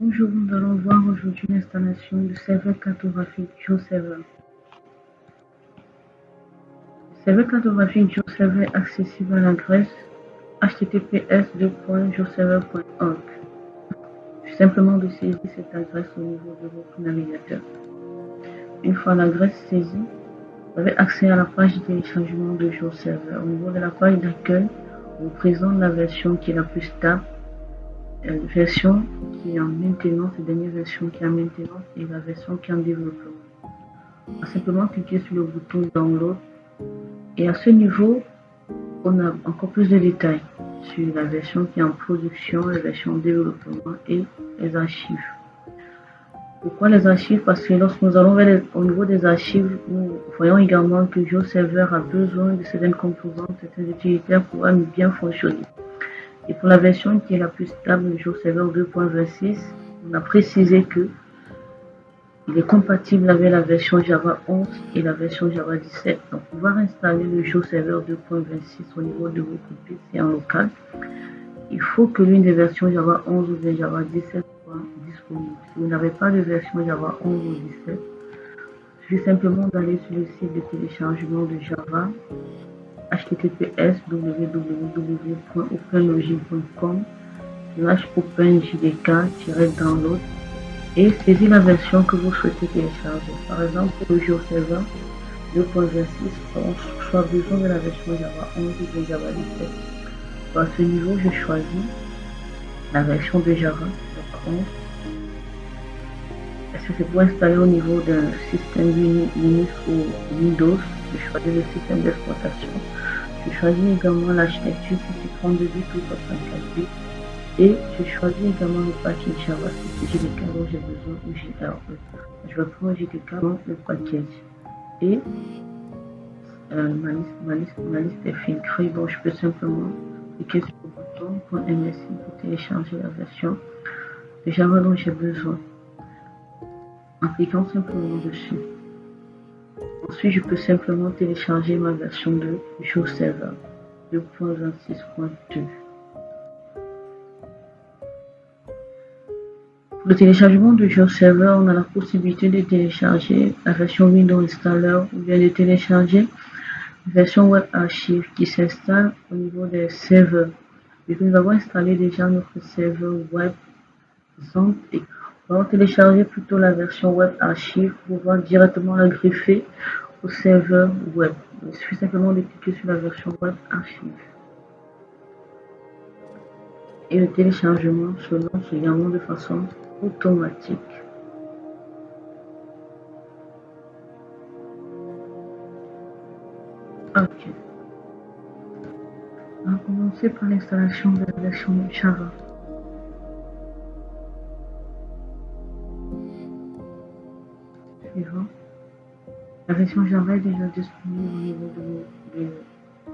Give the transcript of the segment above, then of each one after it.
Bonjour, nous allons voir aujourd'hui l'installation du serveur cartographique GeoServer. Le serveur cartographique GeoServer est accessible à l'adresse https://geoserver.org. Il suffit simplement de saisir cette adresse au niveau de votre navigateur. Une fois l'adresse saisie, vous avez accès à la page de téléchargement de GeoServer. Au niveau de la page d'accueil, on vous présente la version qui est la plus stable, la version qui est en maintenance, la dernière version qui est en maintenance et la version qui est en développement. On va simplement cliquer sur le bouton Download et à ce niveau, on a encore plus de détails sur la version qui est en production, la version en développement et les archives. Pourquoi les archives? Parce que lorsque nous allons au niveau des archives, nous voyons également que GeoServer a besoin de certaines composantes, certains utilitaires pour bien fonctionner. Et pour la version qui est la plus stable, GeoServer 2.26, on a précisé que il est compatible avec la version Java 11 et la version Java 17. Donc, pour pouvoir installer le GeoServer 2.26 au niveau de votre PC en local, il faut que l'une des versions Java 11 ou de Java 17 soit disponible. Si vous n'avez pas de version Java 11 ou 17, il suffit simplement d'aller sur le site de téléchargement de Java, https://openjdk-download et saisir la version que vous souhaitez télécharger. Par exemple, pour le GeoServer 2.26, on soit besoin de la version Java 11 ou de Java 17. À ce niveau, je choisis la version de Java 11. Est-ce que c'est pour installer au niveau d'un système Linux ou Windows? Je choisis le système d'exploitation. Je choisis également l'architecture 632 bits ou 64 bits. Et je choisis également le package Java, c'est JDK dont j'ai besoin ou JRE. Je vais prendre JDK dans le package. Et ma liste est filtrée, donc je peux simplement cliquer sur le bouton .msi pour télécharger la version de Java dont j'ai besoin. En cliquant simplement dessus. Ensuite, je peux simplement télécharger ma version de GeoServer 2.26.2. Pour le téléchargement de GeoServer, on a la possibilité de télécharger la version Windows Installer ou bien de télécharger la version Web Archive qui s'installe au niveau des serveurs. Et nous avons installé déjà notre serveur web Zond et on va télécharger plutôt la version Web Archive pour pouvoir directement la greffer au serveur web. Il suffit simplement de cliquer sur la version Web Archive. Et le téléchargement se lance également de façon automatique. Ok. On va commencer par l'installation de la version Java. Suivant. La version Java est déjà disponible au niveau de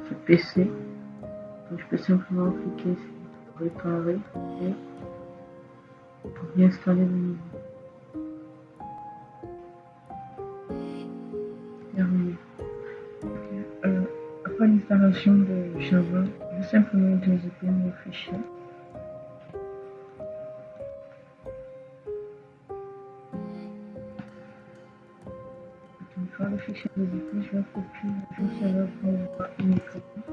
ce PC. Donc je peux simplement cliquer sur réparer et pour y installer de nouveau. Terminé. Après l'installation de Java, je vais simplement utiliser mon fichier. Une fois le fichier développé, je vais copier le GeoServer pour voir uniquement.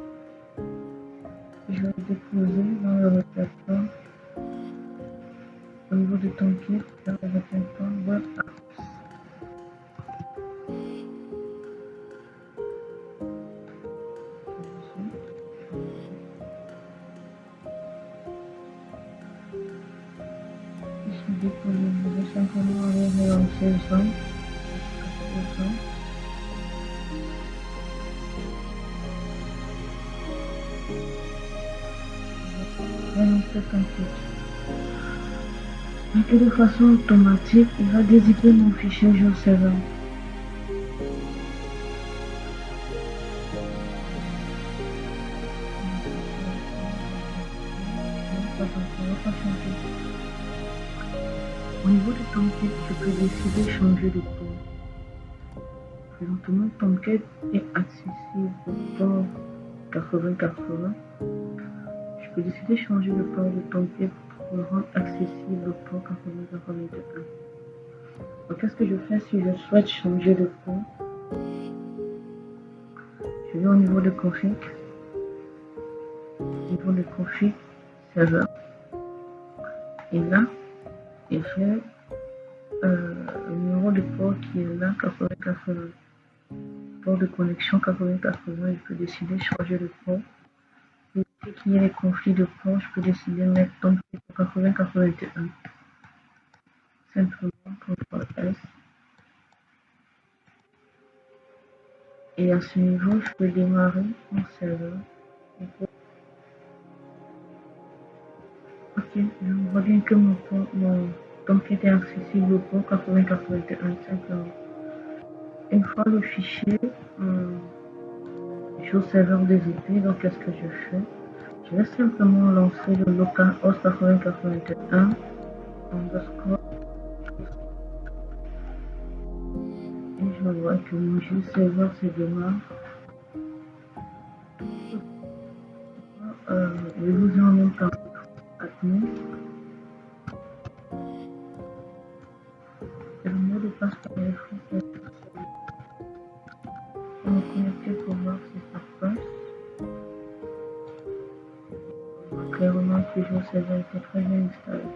Je vais le déposer dans le répertoire au niveau de Tomcat dans le répertoire Web Apps. Je vais déposer, je vais simplement aller relancer Zone. Relancer Tomcat. Et que de façon automatique, il va dézipper mon fichier GeoServer. Au niveau de Tomcat, je peux décider de changer de port. Présentement, Tomcat est accessible au port 80-80. Je peux décider de changer le port de Tomcat pour pour rendre accessible le port 8081. Donc, qu'est-ce que je fais si je souhaite changer de port? Je vais au niveau de config, serveur, et là, et j'ai le numéro de port qui est là, 8080. Port de connexion 8080, je peux décider de changer de port. Et dès qu'il y a les conflits de port, je peux décider de mettre donc 8081. Simplement, CTRL S. Et à ce niveau, je peux démarrer mon serveur. Ok, je vois bien que mon donc était accessible au port 8081 simplement. Une fois le fichier, je suis au serveur des IP, donc qu'est-ce que je fais? Je vais simplement lancer le localhost 8081 underscore et je vois que mon serveur se démarre. Je vous ai en même temps admin. Et le mot de passe par défaut, c'est on va me connecter pour voir si ça passe. Clairement, toujours serveur était très bien installé.